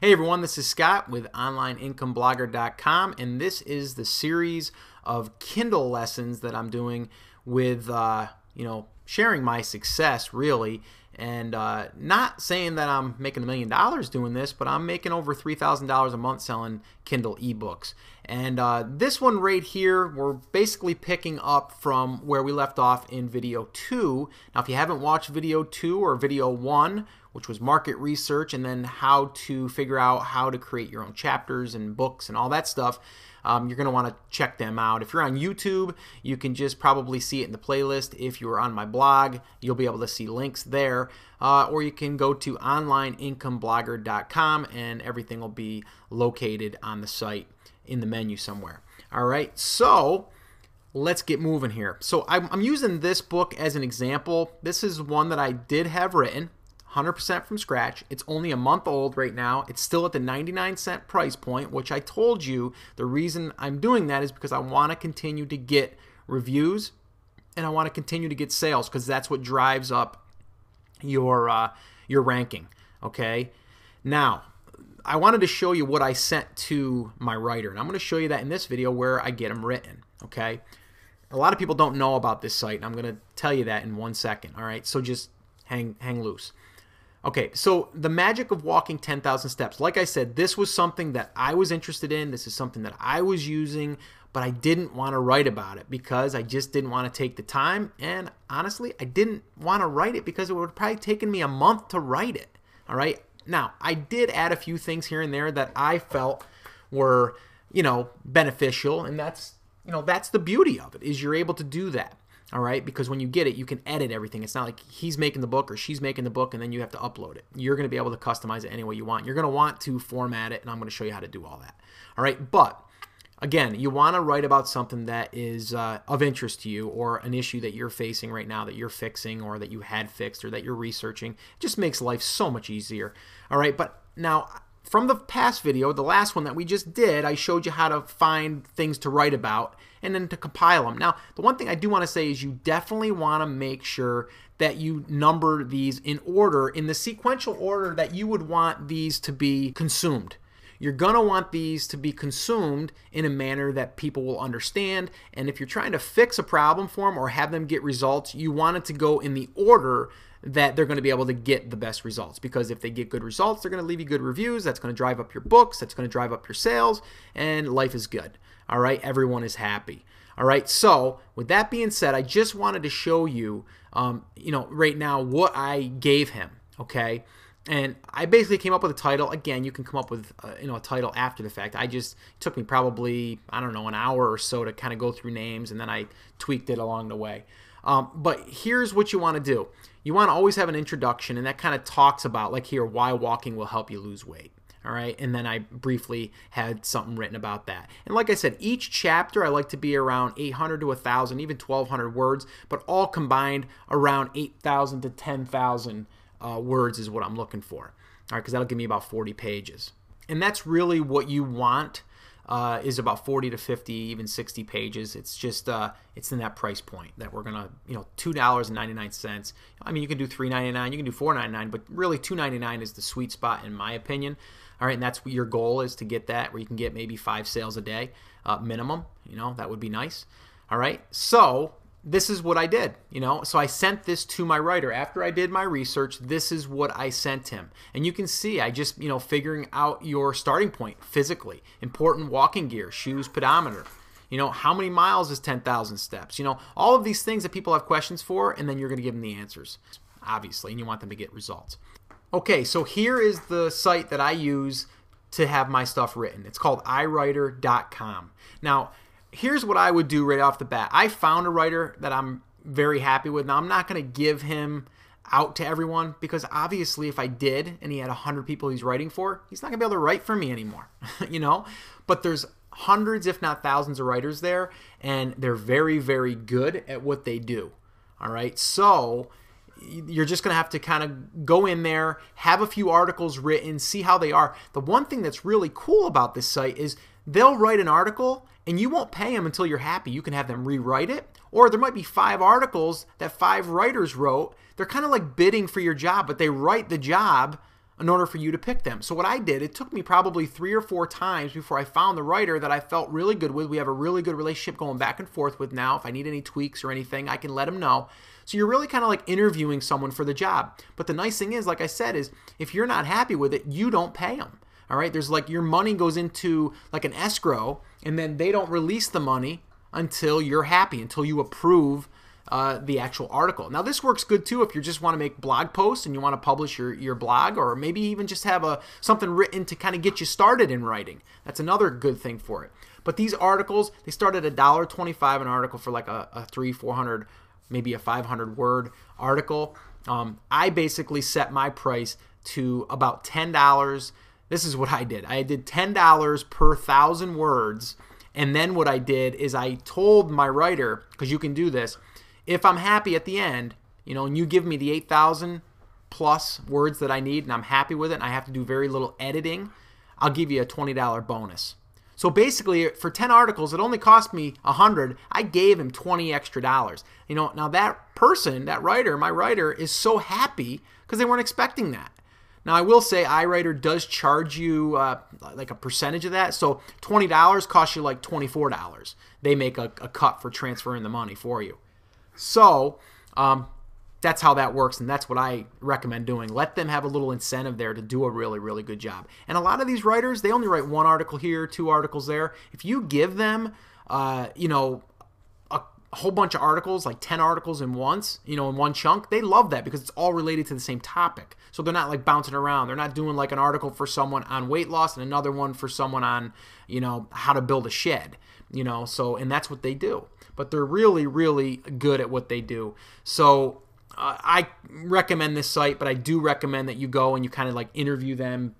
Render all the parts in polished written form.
Hey everyone, this is Scott with OnlineIncomeBlogger.com, and this is the series of Kindle lessons that I'm doing with, sharing my success really, and not saying that I'm making $1 million doing this, but I'm making over $3,000 a month selling Kindle ebooks. And this one right here, we're basically picking up from where we left off in video 2. Now, if you haven't watched video 2 or video 1, which was market research and then how to figure out how to create your own chapters and books and all that stuff, you're going to want to check them out. If you're on YouTube, you can just probably see it in the playlist. If you're on my blog, you'll be able to see links there. Or you can go to onlineincomeblogger.com and everything will be located on the site in the menu somewhere. All right, so let's get moving here. So I'm using this book as an example. This is one that I did have written 100% from scratch. It's only a month old right now. It's still at the 99-cent price point, which I told you the reason I'm doing that is because I want to continue to get reviews and I want to continue to get sales because that's what drives up your ranking. Okay. Now, I wanted to show you what I sent to my writer, and I'm going to show you that in this video where I get them written. Okay. A lot of people don't know about this site, and I'm going to tell you that in 1 second. All right. So just hang loose. Okay, so the magic of walking 10,000 steps. Like I said, this was something that I was interested in. This is something that I was using, but I didn't want to write about it because I just didn't want to take the time. And honestly, I didn't want to write it because it would have probably taken me a month to write it. All right. Now, I did add a few things here and there that I felt were, beneficial. And that's the beauty of it is you're able to do that. All right, because when you get it, you can edit everything. It's not like he's making the book or she's making the book and then you have to upload it. You're going to be able to customize it any way you want. You're going to want to format it, and I'm going to show you how to do all that. All right, but again, you want to write about something that is of interest to you or an issue that you're facing right now that you're fixing or that you had fixed or that you're researching. It just makes life so much easier. All right, but now from the past video, the last one that we just did, I showed you how to find things to write about and then to compile them. Now, the one thing I do want to say is you definitely want to make sure that you number these in order, in the sequential order that you would want these to be consumed. You're going to want these to be consumed in a manner that people will understand. And if you're trying to fix a problem for them or have them get results, you want it to go in the order that they're going to be able to get the best results. Because if they get good results, they're going to leave you good reviews. That's going to drive up your books. That's going to drive up your sales. And life is good. All right, everyone is happy. All right, so with that being said, I just wanted to show you, right now what I gave him. Okay, and I basically came up with a title. Again, you can come up with a title after the fact. It took me probably an hour or so to kind of go through names, and then I tweaked it along the way. But here's what you want to do. You want to always have an introduction, and that kind of talks about, like here, why walking will help you lose weight. All right, and then I briefly had something written about that. And like I said, each chapter I like to be around 800 to 1,000, even 1,200 words, but all combined around 8,000 to 10,000 words is what I'm looking for. All right, because that'll give me about 40 pages. And that's really what you want, is about 40 to 50, even 60 pages. It's just, it's in that price point that we're going to, $2.99. I mean, you can do $3.99, you can do $4.99, but really $2.99 is the sweet spot in my opinion. All right, and that's what your goal is, to get that, where you can get maybe 5 sales a day minimum. That would be nice. All right, so this is what I did. So I sent this to my writer. After I did my research, this is what I sent him. And you can see I just, figuring out your starting point physically. Important walking gear, shoes, pedometer. How many miles is 10,000 steps? All of these things that people have questions for, and then you're going to give them the answers, obviously, and you want them to get results. Okay, so here is the site that I use to have my stuff written. It's called iWriter.com. Now, here's what I would do right off the bat. I found a writer that I'm very happy with. Now, I'm not going to give him out to everyone because obviously if I did and he had 100 people he's writing for, he's not going to be able to write for me anymore, But there's hundreds, if not thousands of writers there, and they're very, very good at what they do. All right, so you're just going to have to kind of go in there, have a few articles written, see how they are. The one thing that's really cool about this site is they'll write an article and you won't pay them until you're happy. You can have them rewrite it, or there might be 5 articles that 5 writers wrote. They're kind of like bidding for your job, but they write the job in order for you to pick them. So what I did, it took me probably 3 or 4 times before I found the writer that I felt really good with. We have a really good relationship going back and forth with now. If I need any tweaks or anything, I can let them know. So you're really kind of like interviewing someone for the job. But the nice thing is, like I said, is if you're not happy with it, you don't pay them. All right, there's like your money goes into like an escrow, and then they don't release the money until you're happy, until you approve the actual article. Now this works good too if you just want to make blog posts and you want to publish your blog, or maybe even just have something written to kind of get you started in writing. That's another good thing for it. But these articles, they start at $1.25 an article for like a 300-400, maybe a 500 word article. I basically set my price to about $10. This is what I did. I did $10 per 1,000 words, and then what I did is I told my writer, because you can do this, if I'm happy at the end, and you give me the 8,000 plus words that I need and I'm happy with it and I have to do very little editing, I'll give you a $20 bonus. So basically, for 10 articles, it only cost me $100. I gave him $20 extra. Now that person, that writer, my writer, is so happy because they weren't expecting that. Now, I will say iWriter does charge you like a percentage of that. So $20 costs you like $24. They make a cut for transferring the money for you. So that's how that works, and that's what I recommend doing. Let them have a little incentive there to do a really, really good job. And a lot of these writers, they only write 1 article here, 2 articles there. If you give them, a whole bunch of articles, like 10 articles in one chunk, they love that because it's all related to the same topic. So they're not like bouncing around. They're not doing like an article for someone on weight loss and another one for someone on, how to build a shed, and that's what they do. But they're really, really good at what they do. So I recommend this site, but I do recommend that you go and you kind of like interview them,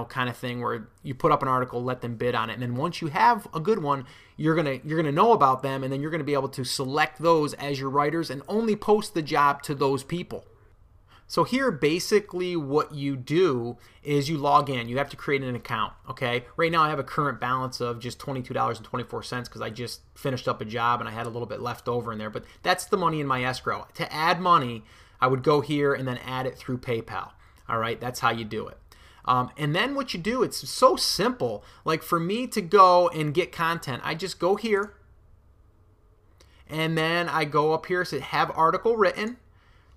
kind of thing, where you put up an article, let them bid on it, and then once you have a good one, you're gonna know about them, and then you're gonna be able to select those as your writers and only post the job to those people. So here, basically what you do is you log in. You have to create an account, okay? Right now I have a current balance of just $22.24 because I just finished up a job and I had a little bit left over in there, but that's the money in my escrow. To add money, I would go here and then add it through PayPal, all right? That's how you do it. And then what you do, it's so simple. Like for me to go and get content, I just go here, and then I go up here, so have article written,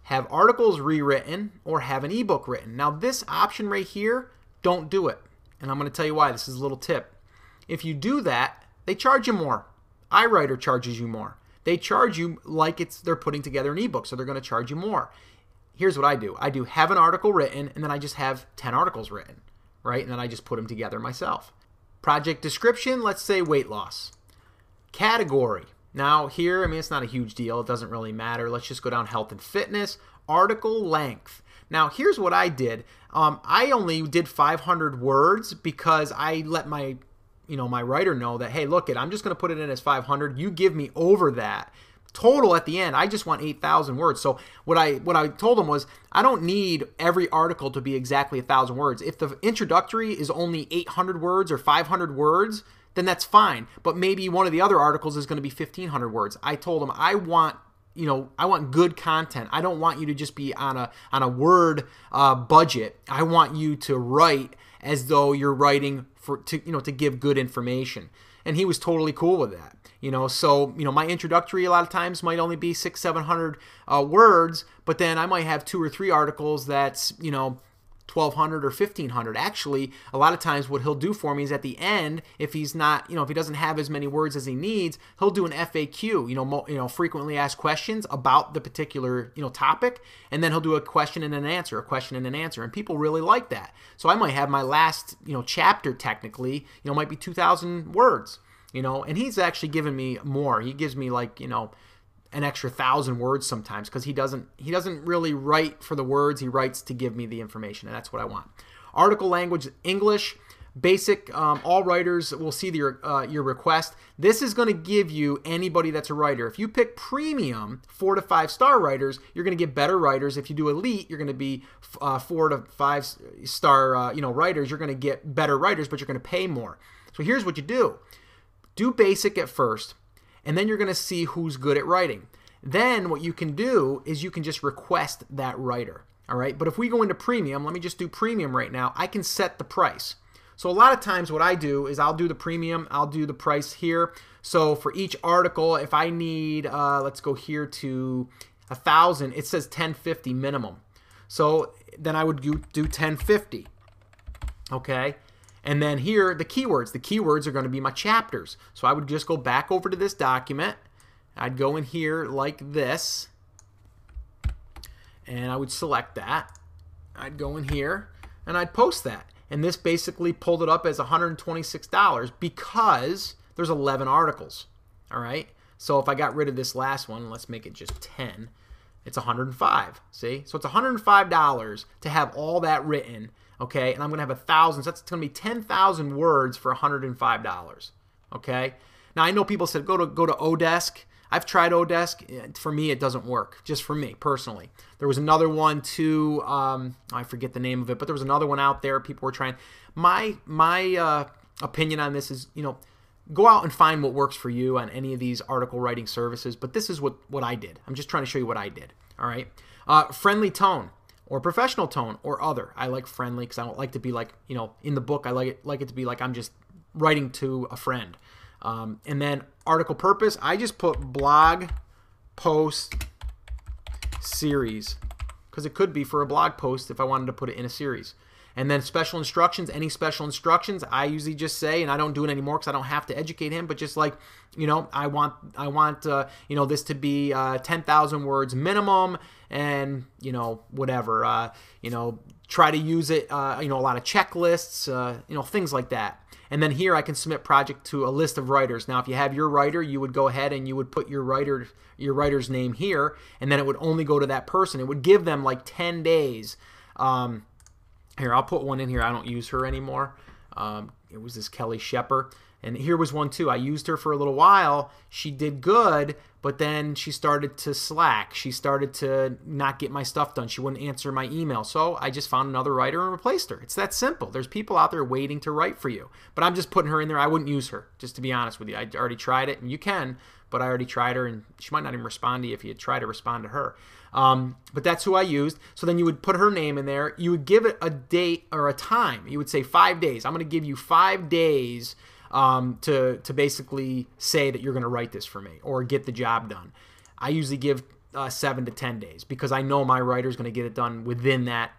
have articles rewritten, or have an ebook written. Now this option right here, don't do it. And I'm going to tell you why. This is a little tip. If you do that, they charge you more. iWriter charges you more. They charge you like they're putting together an ebook, so they're going to charge you more. Here's what I do. I do have an article written, and then I just have 10 articles written, right? And then I just put them together myself. Project description, let's say weight loss. Category. Now here, it's not a huge deal. It doesn't really matter. Let's just go down health and fitness. Article length. Now here's what I did. I only did 500 words because I let my writer know that, hey, look, I'm just going to put it in as 500. You give me over that. Total at the end, I just want 8,000 words. So what I told them was, I don't need every article to be exactly 1,000 words. If the introductory is only 800 words or 500 words, then that's fine. But maybe one of the other articles is going to be 1,500 words. I told them I want good content. I don't want you to just be on a word budget. I want you to write as though you're writing to give good information. And he was totally cool with that. So my introductory a lot of times might only be 600-700 words, but then I might have 2 or 3 articles that's 1,200 or 1,500. Actually, a lot of times what he'll do for me is at the end, if he's not, if he doesn't have as many words as he needs, he'll do an FAQ, frequently asked questions about the particular, topic, and then he'll do a question and an answer, and people really like that. So I might have my last, chapter technically, might be 2,000 words, and he's actually given me more. He gives me like, an extra 1,000 words sometimes because he doesn't really write for the words. He writes to give me the information, and that's what I want. Article language, English. Basic, all writers will see your request. This is going to give you anybody that's a writer. If you pick premium, 4 to 5 star writers, you're going to get better writers. If you do elite, you're going to be 4 to 5 star writers. You're going to get better writers, but you're going to pay more. So here's what you do. Do basic at first, and then you're going to see who's good at writing. Then what you can do is you can just request that writer. All right, but if we go into premium, let me just do premium right now. I can set the price. So a lot of times what I do is I'll do the premium, I'll do the price here. So for each article, if I need, let's go here to 1,000, it says 1050 minimum. So then I would do 1050. Okay, and then here the keywords are going to be my chapters. So I would just go back over to this document. I'd go in here like this, and I would select that. I'd go in here and I'd post that. And this basically pulled it up as $126 because there's 11 articles. All right. So if I got rid of this last one, let's make it just 10. It's $105. See? So it's $105 to have all that written. Okay. And I'm going to have 1,000. So that's going to be 10,000 words for $105. Okay. Now I know people said go to Odesk. I've tried Odesk. For me, it doesn't work. Just for me personally. There was another one too. I forget the name of it, but there was another one out there. People were trying. My opinion on this is, go out and find what works for you on any of these article writing services. But this is what I did. I'm just trying to show you what I did. All right. Friendly tone or professional tone or other. I like friendly because I don't like to be like, in the book. I like it to be like I'm just writing to a friend. And then article purpose, I just put blog post series because it could be for a blog post if I wanted to put it in a series. And then special instructions, any special instructions, I usually just say, and I don't do it anymore because I don't have to educate him, but just like, I want this to be 10,000 words minimum, and whatever, try to use it, a lot of checklists, things like that. And then here I can submit project to a list of writers. Now, if you have your writer, you would go ahead and you would put your writer's name here, and then it would only go to that person. It would give them like 10 days. Here, I'll put one in here. I don't use her anymore. It was this Kelly Shepard. And here was one too. I used her for a little while. She did good, but then she started to slack. She started to not get my stuff done. She wouldn't answer my email. So I just found another writer and replaced her. It's that simple. There's people out there waiting to write for you. But I'm just putting her in there. I wouldn't use her, just to be honest with you. I already tried it, and you can, but I already tried her, and she might not even respond to you if you try to respond to her. But that's who I used. So then you would put her name in there. You would give it a date or a time. You would say 5 days. I'm going to give you 5 days to basically say that you're going to write this for me or get the job done. I usually give 7 to 10 days because I know my writer's going to get it done within that,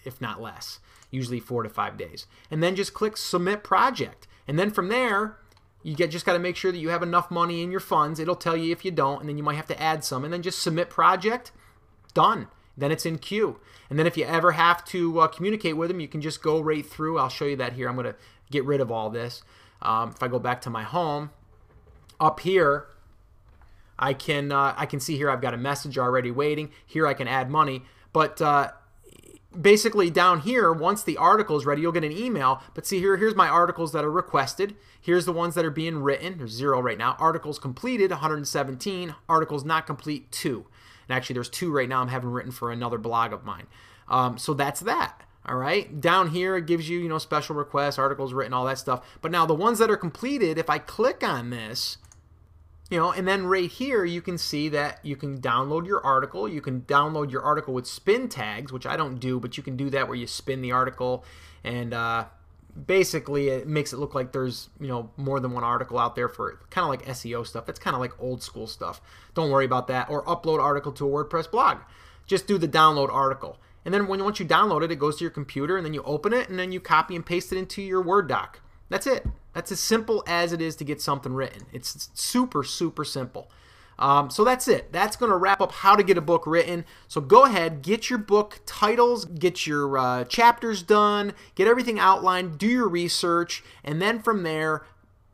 if not less, usually 4 to 5 days. And then just click Submit Project. And then from there, you just got to make sure that you have enough money in your funds. It'll tell you if you don't, and then you might have to add some. And then just Submit Project. Done. Then it's in queue. And then if you ever have to communicate with them, you can just go right through. I'll show you that here. I'm going to get rid of all this. If I go back to my home, up here, I can see here I've got a message already waiting. Here I can add money. But basically down here, once the article is ready, you'll get an email. But see here, here's my articles that are requested. Here's the ones that are being written. There's 0 right now. Articles completed, 117. Articles not complete, 2. And actually, there's 2 right now I'm having written for another blog of mine. So that's that. All right. Down here, it gives you, special requests, articles written, all that stuff. But now the ones that are completed, if I click on this, and then right here, you can see that you can download your article. You can download your article with spin tags, which I don't do, but you can do that where you spin the article, and basically it makes it look like there's more than one article out there for kind of like SEO stuff. It's kind of like old school stuff. Don't worry about that. Or upload article to a WordPress blog. Just do the download article. And then once you download it, it goes to your computer, and then you open it, and then you copy and paste it into your Word doc. That's it. That's as simple as it is to get something written. It's super, super simple. So that's it. That's going to wrap up how to get a book written. So go ahead, get your book titles, get your chapters done, get everything outlined, do your research, and then from there,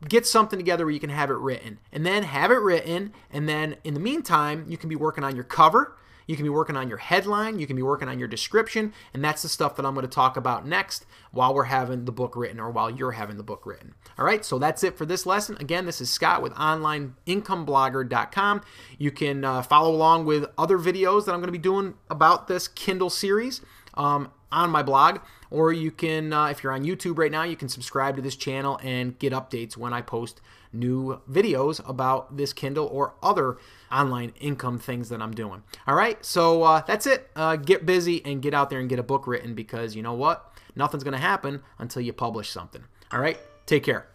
get something together where you can have it written. And then have it written, and then in the meantime, you can be working on your cover. You can be working on your headline, you can be working on your description, and that's the stuff that I'm going to talk about next while we're having the book written or while you're having the book written. All right, so that's it for this lesson. Again, this is Scott with OnlineIncomeBlogger.com. You can follow along with other videos that I'm going to be doing about this Kindle series on my blog, or you can, if you're on YouTube right now, you can subscribe to this channel and get updates when I post new videos about this Kindle or other online income things that I'm doing. All right, so that's it. Get busy and get out there and get a book written, because you know what? Nothing's going to happen until you publish something. All right, take care.